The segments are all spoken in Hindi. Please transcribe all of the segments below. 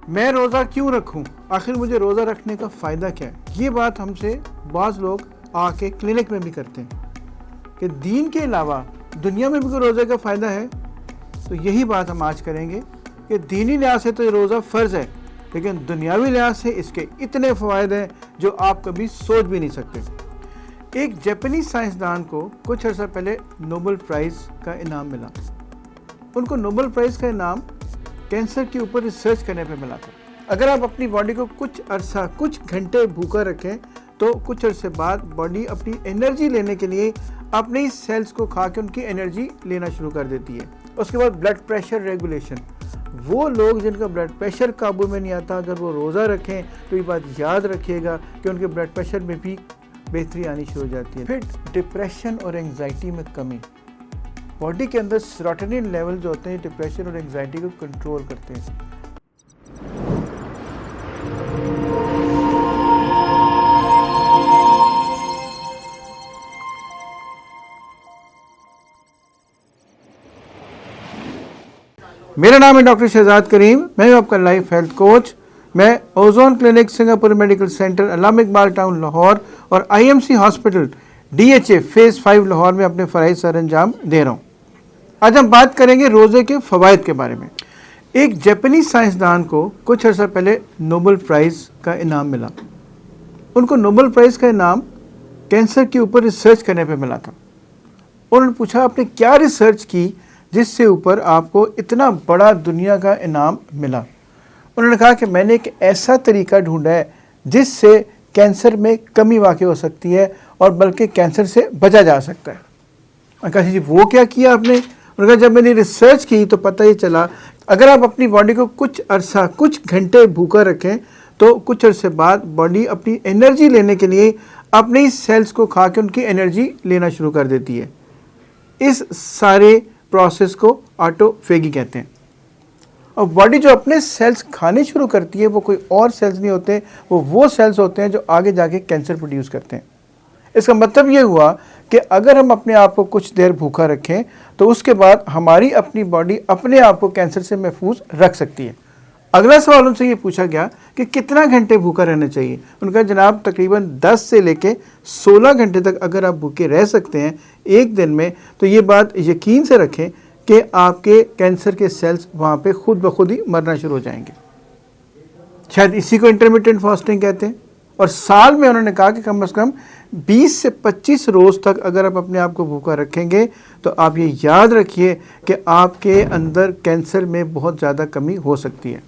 मैं रोज़ा क्यों रखूं? आखिर मुझे रोज़ा रखने का फ़ायदा क्या है? ये बात हमसे बाज़ लोग आके क्लिनिक में भी करते हैं कि दीन के अलावा दुनिया में भी कोई रोज़े का फ़ायदा है। तो यही बात हम आज करेंगे कि दीनी लिहाज से तो ये रोज़ा फ़र्ज़ है, लेकिन दुनियावी लिहाज से इसके इतने फ़वाइद हैं जो आप कभी सोच भी नहीं सकते। एक जापानी साइंसदान को कुछ अर्सा पहले नोबेल प्राइज़ का इनाम मिला। उनको नोबेल प्राइज़ का इनाम कैंसर के ऊपर रिसर्च करने पे मिला था। अगर आप अपनी बॉडी को कुछ घंटे भूखा रखें तो कुछ अरसे बाद बॉडी अपनी एनर्जी लेने के लिए अपने ही सेल्स को खा के उनकी एनर्जी लेना शुरू कर देती है। उसके बाद ब्लड प्रेशर रेगुलेशन। वो लोग जिनका ब्लड प्रेशर काबू में नहीं आता, अगर वो रोज़ा रखें तो ये बात याद रखिएगा कि उनके ब्लड प्रेशर में भी बेहतरी आनी शुरू हो जाती है। फिर डिप्रेशन और एंग्जाइटी में कमी। बॉडी के अंदर सेरोटोनिन लेवल जो होते हैं डिप्रेशन और एंग्जाइटी को कंट्रोल करते हैं। मेरा नाम है डॉक्टर शहजाद करीम। मैं हूं आपका लाइफ हेल्थ कोच। मैं Ozone clinic, Singapore medical centre, Allama Iqbal town Lahore और IMC hospital DHA phase 5 Lahore में अपने फ़राइज़ सर अंजाम दे रहा हूँ। आज हम बात करेंगे रोज़े के फ़वाइद के बारे में। एक जापानी साइंसदान को कुछ अर्सा पहले नोबेल प्राइज़ का इनाम मिला। उनको नोबेल प्राइज़ का इनाम कैंसर के ऊपर रिसर्च करने पे मिला था। उन्होंने पूछा, आपने क्या रिसर्च की जिससे ऊपर आपको इतना बड़ा दुनिया का इनाम मिला? उन्होंने कहा कि मैंने एक ऐसा तरीका ढूंढा है जिससे कैंसर में कमी वाक़ई हो सकती है और बल्कि कैंसर से बचा जा सकता है। मैंने कहा, जी वो क्या किया आपने? उन्होंने कहा, जब मैंने रिसर्च की तो पता ही चला अगर आप अपनी बॉडी को कुछ घंटे भूखा रखें तो कुछ अरसे बाद बॉडी अपनी एनर्जी लेने के लिए अपने ही सेल्स को खा के उनकी एनर्जी लेना शुरू कर देती है। इस सारे प्रोसेस को ऑटोफेगी कहते हैं। और बॉडी जो अपने सेल्स खाने शुरू करती है वो कोई और सेल्स नहीं होते, वो सेल्स होते हैं जो आगे जाके कैंसर प्रोड्यूस करते हैं। इसका मतलब ये हुआ कि अगर हम अपने आप को कुछ देर भूखा रखें तो उसके बाद हमारी अपनी बॉडी अपने आप को कैंसर से महफूज रख सकती है। अगला सवाल उनसे ये पूछा गया कि कितना घंटे भूखा रहना चाहिए? उनका जनाब तकरीबन 10 से लेके 16 घंटे तक अगर आप भूखे रह सकते हैं एक दिन में तो ये बात यकीन से रखें कि आपके कैंसर के सेल्स वहाँ पे खुद ब खुद ही मरना शुरू हो जाएंगे। शायद इसी को इंटरमिटेंट फास्टिंग कहते हैं। और साल में उन्होंने कहा कि कम से कम 20 से 25 रोज़ तक अगर आप अपने आप को भूखा रखेंगे तो आप ये याद रखिए कि आपके अंदर कैंसर में बहुत ज़्यादा कमी हो सकती है।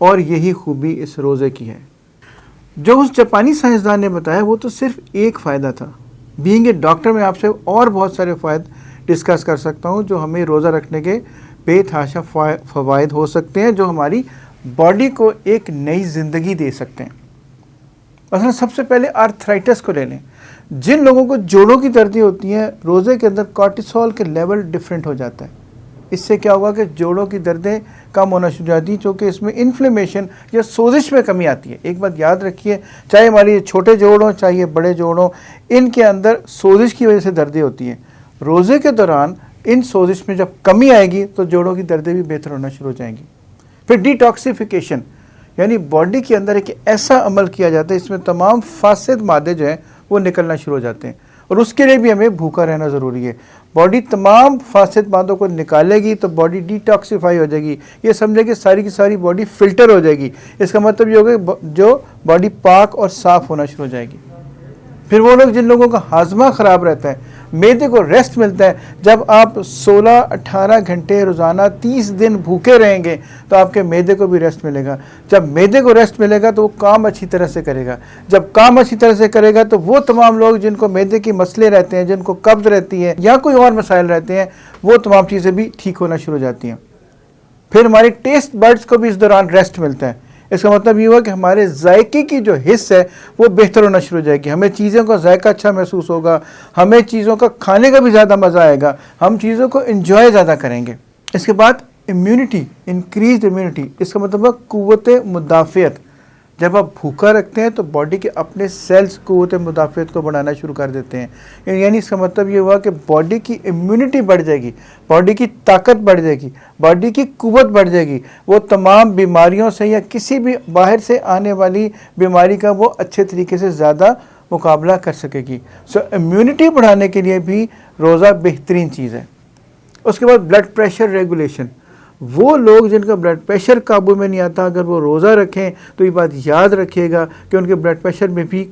और यही खूबी इस रोज़े की है। जो उस जापानी साइंसदान ने बताया वो तो सिर्फ एक फ़ायदा था। बीइंग ए डॉक्टर में आपसे और बहुत सारे फ़ायदे डिस्कस कर सकता हूँ जो हमें रोज़ा रखने के बेतहाशा फ़वाइद हो सकते हैं, जो हमारी बॉडी को एक नई ज़िंदगी दे सकते हैं। मसलन सबसे पहले आर्थराइटिस को ले लें। जिन लोगों को जोड़ों की दर्दें होती हैं, रोज़े के अंदर कॉर्टिसोल के लेवल डिफरेंट हो जाता है। इससे क्या होगा कि जोड़ों की दर्दें कम होना शुरू हो जाती है, क्योंकि इसमें इन्फ्लेमेशन या सोजिश में कमी आती है। एक बात याद रखिए, चाहे हमारी छोटे जोड़ हों चाहे बड़े जोड़ हों, इनके अंदर सोजिश की वजह से दर्दें होती हैं। रोज़े के दौरान इन सोजिश में जब कमी आएगी तो जोड़ों की दर्दें भी बेहतर होना शुरू हो जाएंगी। फिर डिटॉक्सिफिकेशन, यानी बॉडी के अंदर एक ऐसा अमल किया जाता है इसमें तमाम फासिद मादे जो हैं वो निकलना शुरू हो जाते हैं, और उसके लिए भी हमें भूखा रहना ज़रूरी है। बॉडी तमाम फासिद मादों को निकालेगी तो बॉडी डिटॉक्सिफाई हो जाएगी। ये समझे कि सारी की सारी बॉडी फिल्टर हो जाएगी। इसका मतलब ये होगा जो बॉडी पाक और साफ़ होना शुरू हो जाएगी। फिर वो लोग जिन लोगों का हाजमा ख़राब रहता है, मैदे को रेस्ट मिलता है, जब आप 16-18 घंटे रोज़ाना 30 दिन भूखे रहेंगे तो आपके मैदे को भी रेस्ट मिलेगा। जब मैदे को रेस्ट मिलेगा तो वो काम अच्छी तरह से करेगा। जब काम अच्छी तरह से करेगा तो वो तमाम लोग जिनको मैदे के मसले रहते हैं, जिनको कब्ज़ रहती है या कोई और मसाइल रहते हैं, वो तमाम चीज़ें भी ठीक होना शुरू हो जाती हैं। फिर हमारे टेस्ट बर्ड्स को भी इस दौरान रेस्ट मिलता है। इसका मतलब ये हुआ कि हमारे जायके की जो हिस्स है वो बेहतर होना शुरू हो जाएगी। हमें चीज़ों का जायका अच्छा महसूस होगा, हमें चीज़ों का खाने का भी ज़्यादा मज़ा आएगा, हम चीज़ों को एंजॉय ज़्यादा करेंगे। इसके बाद इम्यूनिटी, इंक्रीज इम्यूनिटी, इसका मतलब क़ुव्वत मुदाफ़ियत। जब आप भूखा रखते हैं तो बॉडी के अपने सेल्स क़ुव्वत मुदाफ़ियत को बढ़ाना शुरू कर देते हैं। यानी इसका मतलब ये हुआ कि बॉडी की इम्यूनिटी बढ़ जाएगी, बॉडी की ताकत बढ़ जाएगी, बॉडी की क़ुव्वत बढ़ जाएगी। वो तमाम बीमारियों से या किसी भी बाहर से आने वाली बीमारी का वो अच्छे तरीके से ज़्यादा मुकाबला कर सकेगी। सो इम्यूनिटी बढ़ाने के लिए भी रोज़ा बेहतरीन चीज़ है। उसके बाद ब्लड प्रेशर रेगुलेशन। वो लोग जिनका ब्लड प्रेशर काबू में नहीं आता, अगर वो रोज़ा रखें तो ये बात याद रखिएगा कि उनके ब्लड प्रेशर में भी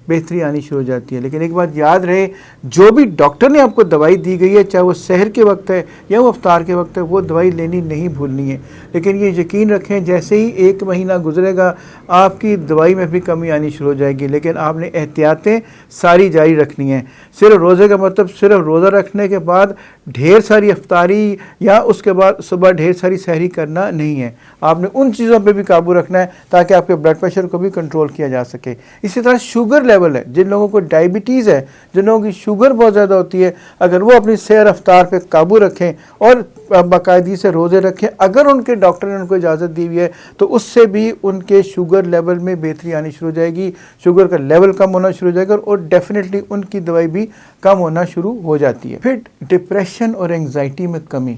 बेहतरी आनी शुरू हो जाती है। लेकिन एक बात याद रहे, जो भी डॉक्टर ने आपको दवाई दी गई है, चाहे वो सहर के वक्त है या वो अफ्तार के वक्त है, वो दवाई लेनी नहीं भूलनी है। लेकिन ये यकीन रखें, जैसे ही 1 महीना गुजरेगा आपकी दवाई में भी कमी आनी शुरू हो जाएगी। लेकिन आपने एहतियातें सारी जारी रखनी है। सिर्फ रोज़े का मतलब सिर्फ रोज़ा रखने के बाद ढेर सारी अफ्तारी या उसके बाद सुबह ढेर सारी सहरी करना नहीं है। आपने उन चीज़ों पे भी काबू रखना है ताकि आपके ब्लड प्रेशर को भी कंट्रोल किया जा सके। इसी तरह शुगर लेवल है, जिन लोगों को डायबिटीज़ है, जिन लोगों की शुगर बहुत ज़्यादा होती है, अगर वो अपनी सैर रफ्तार पे काबू रखें और बाकायदगी से रोज़े रखें, अगर उनके डॉक्टर ने उनको इजाज़त दी हुई है, तो उससे भी उनके शुगर लेवल में बेहतरी आनी शुरू हो जाएगी, शुगर का लेवल कम होना शुरू हो जाएगा और डेफिनेटली उनकी दवाई भी कम होना शुरू हो जाती है। फिर डिप्रेशन और एंग्जाइटी में कमी।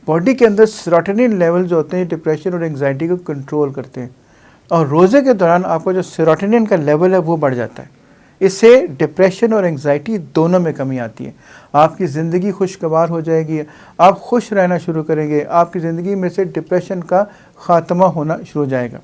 बॉडी के अंदर सेरोटोनिन लेवल जो होते हैं डिप्रेशन और एंग्जाइटी को कंट्रोल करते हैं, और रोज़े के दौरान आपका जो सेरोटोनिन का लेवल है वो बढ़ जाता है। इससे डिप्रेशन और एंग्जाइटी दोनों में कमी आती है। आपकी ज़िंदगी खुशगवार हो जाएगी, आप खुश रहना शुरू करेंगे, आपकी ज़िंदगी में से डिप्रेशन का ख़ात्मा होना शुरू हो जाएगा।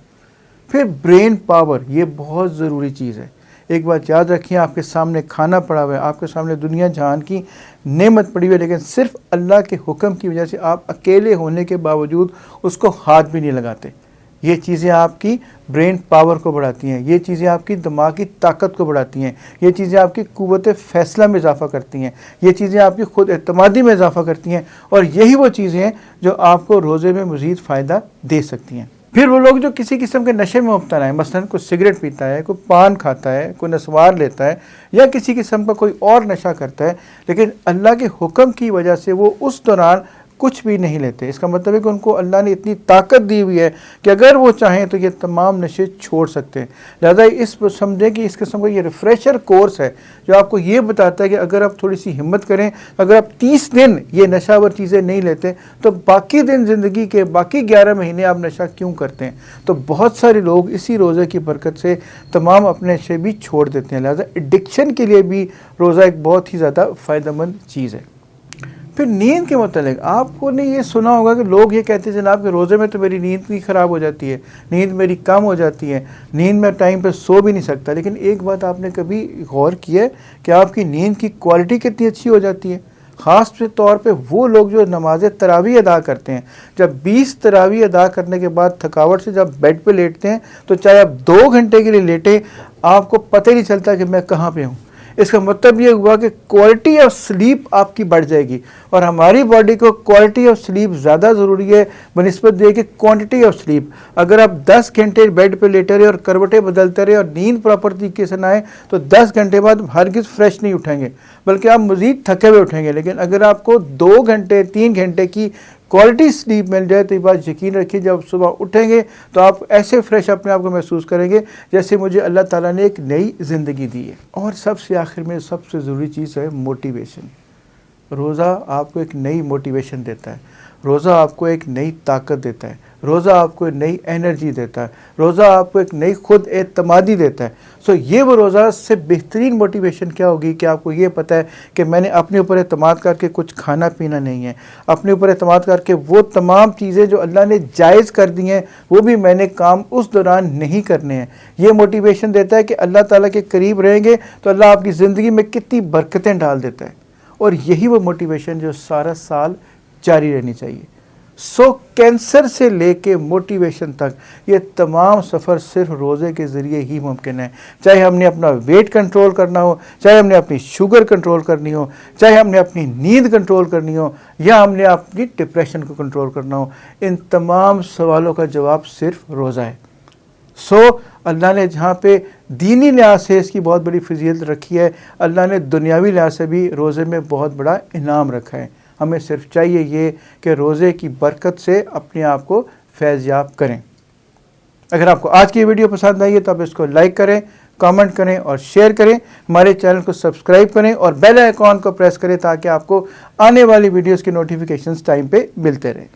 फिर ब्रेन पावर, ये बहुत ज़रूरी चीज़ है। एक बात याद रखिए, आपके सामने खाना पड़ा हुआ है, आपके सामने दुनिया जहान की नेमत पड़ी हुई है, लेकिन सिर्फ अल्लाह के हुक्म की वजह से आप अकेले होने के बावजूद उसको हाथ भी नहीं लगाते। ये चीज़ें आपकी ब्रेन पावर को बढ़ाती हैं, ये चीज़ें आपकी दिमाग की ताकत को बढ़ाती हैं, ये चीज़ें आपकी क़ुव्वत फ़ैसला में इजाफ़ा करती हैं, ये चीज़ें आपकी खुद एतमादी में इजाफ़ा करती हैं, और यही वो चीज़ें हैं जो आपको रोज़े में मज़ीद फ़ायदा दे सकती हैं। फिर वो लोग जो किसी किस्म के नशे में मुब्तला है, मसलन कोई सिगरेट पीता है, कोई पान खाता है, कोई नस्वार लेता है या किसी किस्म का कोई और नशा करता है, लेकिन अल्लाह के हुक्म की वजह से वो उस दौरान कुछ भी नहीं लेते। इसका मतलब है कि उनको अल्लाह ने इतनी ताकत दी हुई है कि अगर वो चाहें तो ये तमाम नशे छोड़ सकते हैं। लिहाजा इस समझें कि इस किस्म का ये रिफ़्रेशर कोर्स है जो आपको ये बताता है कि अगर आप थोड़ी सी हिम्मत करें, अगर आप 30 दिन ये नशावर चीज़ें नहीं लेते तो बाकी दिन ज़िंदगी के बाकी 11 महीने आप नशा क्यों करते हैं। तो बहुत सारे लोग इसी रोज़े की बरकत से तमाम अपने नशे भी छोड़ देते हैं। लिहाजा एडिक्शन के लिए भी रोज़ा एक बहुत ही ज़्यादा फ़ायदेमंद चीज़ है। फिर नींद के मतलब आपको ने ये सुना होगा कि लोग ये कहते हैं जनाब कि रोज़े में तो मेरी नींद भी ख़राब हो जाती है, नींद मेरी कम हो जाती है, नींद में टाइम पे सो भी नहीं सकता। लेकिन एक बात आपने कभी गौर की है कि आपकी नींद की क्वालिटी कितनी अच्छी हो जाती है। ख़ास तौर पे वो लोग जो नमाज तरावी अदा करते हैं, जब 20 तरावी अदा करने के बाद थकावट से जब बेड पे लेटते हैं तो चाहे आप 2 घंटे के लिए लेटे, आपको पता ही नहीं चलता कि मैं कहाँ पे हूँ। इसका मतलब ये हुआ कि क्वालिटी ऑफ स्लीप आपकी बढ़ जाएगी, और हमारी बॉडी को क्वालिटी ऑफ स्लीप ज़्यादा ज़रूरी है बनिस्बत ये कि क्वांटिटी ऑफ स्लीप। अगर आप 10 घंटे बेड पे लेटे रहे और करवटें बदलते रहे और नींद प्रॉपर तरीके से ना आए तो 10 घंटे बाद हरगिज़ फ्रेश नहीं उठेंगे, बल्कि आप मज़ीद थके हुए उठेंगे। लेकिन अगर आपको 2 घंटे 3 घंटे की क्वालिटी स्लीप मिल जाए तो ये बात यकीन रखिए, जब सुबह उठेंगे तो आप ऐसे फ्रेश अपने आप को महसूस करेंगे जैसे मुझे अल्लाह ताला ने एक नई ज़िंदगी दी है। और सबसे आखिर में सबसे ज़रूरी चीज़ है मोटिवेशन। रोज़ा आपको एक नई मोटिवेशन देता है, रोज़ा आपको एक नई ताकत देता है, रोज़ा आपको एक नई एनर्जी देता है, रोज़ा आपको एक नई खुद एतमादी देता है। सो ये वो रोज़ा से बेहतरीन मोटिवेशन क्या होगी कि आपको ये पता है कि मैंने अपने ऊपर एतमाद करके कुछ खाना पीना नहीं है, अपने ऊपर एतमाद करके वो तमाम चीज़ें जो अल्लाह ने जायज़ कर दी हैं वो भी मैंने काम उस दौरान नहीं करने हैं। ये मोटिवेशन देता है कि अल्लाह ताला के करीब रहेंगे तो अल्लाह आपकी ज़िंदगी में कितनी बरकतें डाल देता है, और यही वो मोटिवेशन जो सारा साल जारी रहनी चाहिए। सो कैंसर से लेके मोटिवेशन तक ये तमाम सफ़र सिर्फ रोज़े के ज़रिए ही मुमकिन है। चाहे हमने अपना वेट कंट्रोल करना हो, चाहे हमने अपनी शुगर कंट्रोल करनी हो, चाहे हमने अपनी नींद कंट्रोल करनी हो, या हमने अपनी डिप्रेशन को कंट्रोल करना हो, इन तमाम सवालों का जवाब सिर्फ रोज़ा है। सो अल्लाह ने जहाँ पे दीनी लिहाज से इसकी बहुत बड़ी फजीलत रखी है, अल्लाह ने दुनियावी लिहाज से भी रोज़े में बहुत बड़ा इनाम रखा है। हमें सिर्फ चाहिए ये कि रोज़े की बरकत से अपने आप को फैज़याब करें। अगर आपको आज की वीडियो पसंद आई है तो आप इसको लाइक करें, कमेंट करें और शेयर करें। हमारे चैनल को सब्सक्राइब करें और बेल आइकॉन को प्रेस करें ताकि आपको आने वाली वीडियोस की नोटिफिकेशंस टाइम पे मिलते रहें।